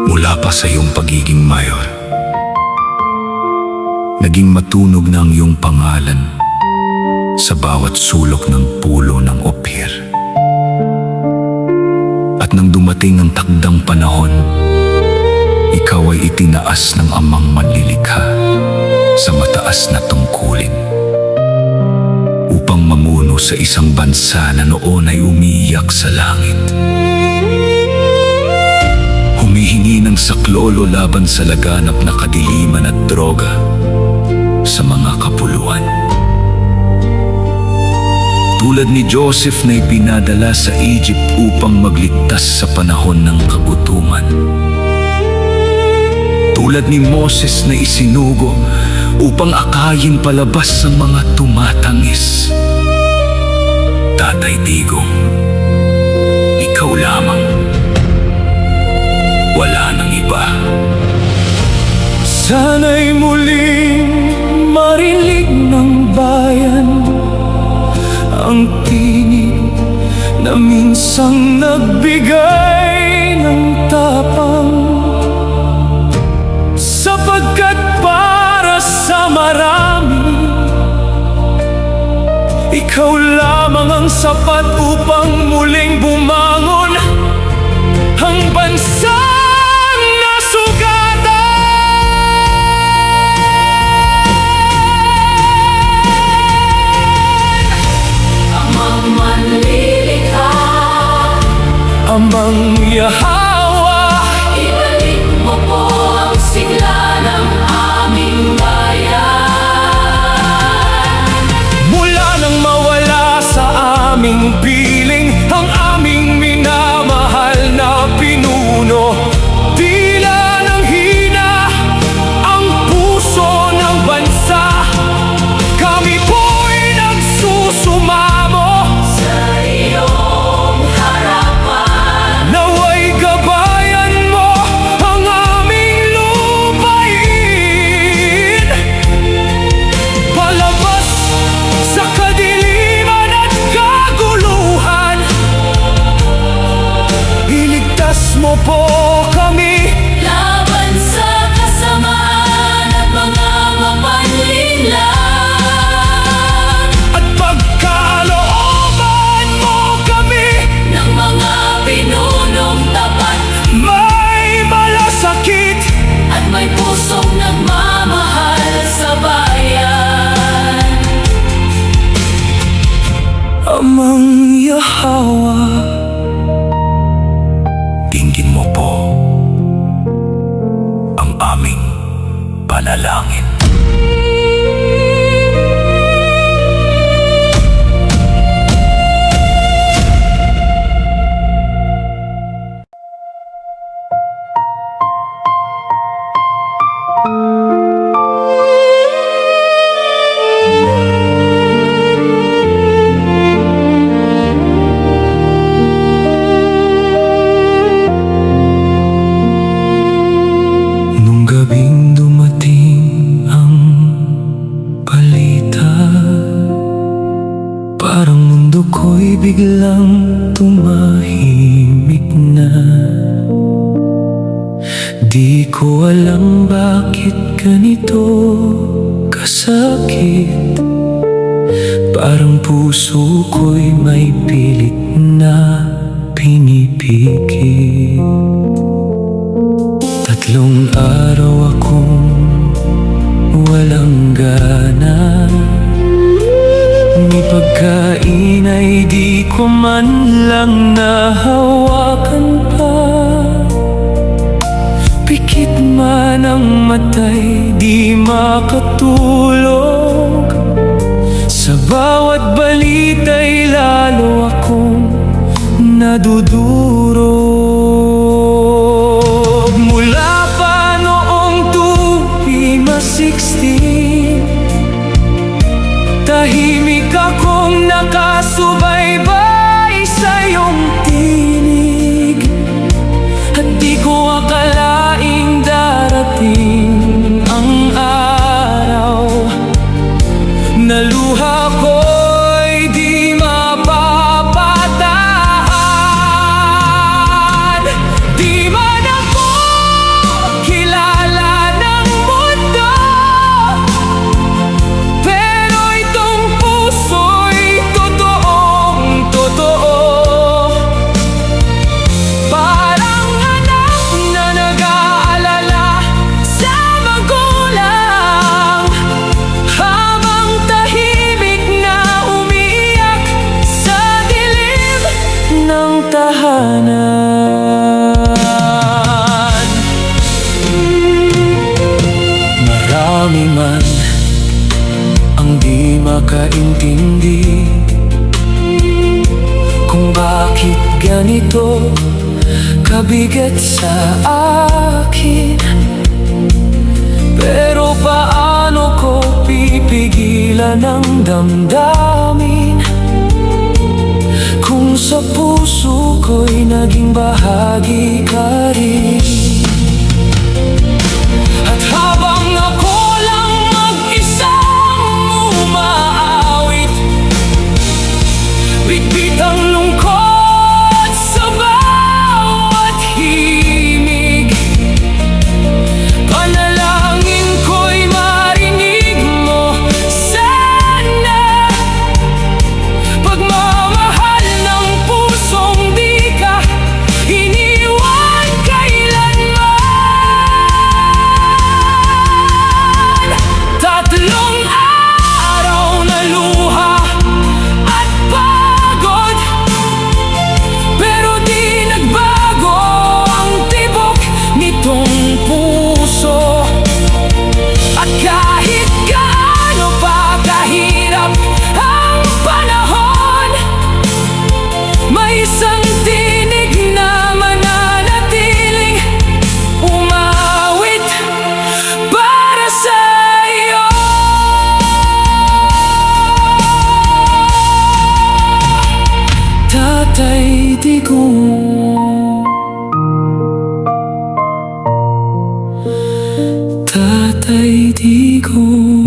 Mula pa sa iyong pagiging mayor, naging matunog na ang iyong pangalan sa bawat sulok ng pulo ng Opir. At nang dumating ang takdang panahon, ikaw ay itinaas ng Amang Manlilikha sa mataas na tungkulin upang mamuno sa isang bansa na noon ay umiiyak sa langit. Humihingi ng saklolo laban sa laganap na kadiliman at droga sa mga kapuluan. Tulad ni Joseph na ipinadala sa Egypt upang magligtas sa panahon ng kagutuman. Tulad ni Moses na isinugo upang akayin palabas ang mga tumatangis. Tatay Digong, ikaw lamang. Wala nang iba. Sana'y muling marinig ng bayan ang tinig na minsang nagbigay ng tapang, sapagkat para sa marami ikaw lamang ang sapat upang muling bumangon ang bansa. Amang Yahawa, ibalik mo po ang sigla ng aming bayan. Mula nang mawala sa aming piling ang aming minamahal na pinuno, tila nang hina ang puso ng bansa. Kami po'y nagsusumamo Sa iyong harapan, naway gabayan mo ang aming lupain. Palabas sa kadiliman at kaguluhan, iligtas mo po kami laban sa kasamaan at mga mapanlinlang, at pagkalooban mo kami. ng mga pinunong tapat May malasakit at may pusong nagmamahal sa bayan. Amang Yahawa, Dinggin mo po ang aming panalangin. nung gabing dumating ang balita, parang mundo ko'y biglang tumahimik na. Di ko alam bakit ganito kasakit, parang puso ko'y may pilit na pinipigil. 3 araw akong walang gana, ni pagkain ay di ko man lang nahawakan pa. Pikit man ang matay, di makatulog. Sa bawat balita'y lalo akong nadudurog. Mula pa noong 2016, tahimik akong nakasubaybay sa iyong tinig, at di ko akalaing darating ang araw na luha ko'y di mapapatahan. ng tahanan. Marami man ang di makaintindi kung bakit ganito kabigat sa akin. Pero paano ko pipigilan ang damdamin kung sa puso ko'y naging bahagi ka rin? At habang ako lang mag-isang umaawit, bitbit ang lungkot sa bawat himig, panalangin ko'y marinig mo sana. Pagmamahal ng pusong di ka iniwan kailanman. Tatlong araw na luha at pagod, pero di nagbago ang tibok nitong puso. At kahit gaano pa kahirap ang panahon, may isang tinig na mananatiling umawit para sa iyo. Tatay Digong, Tatay Digong.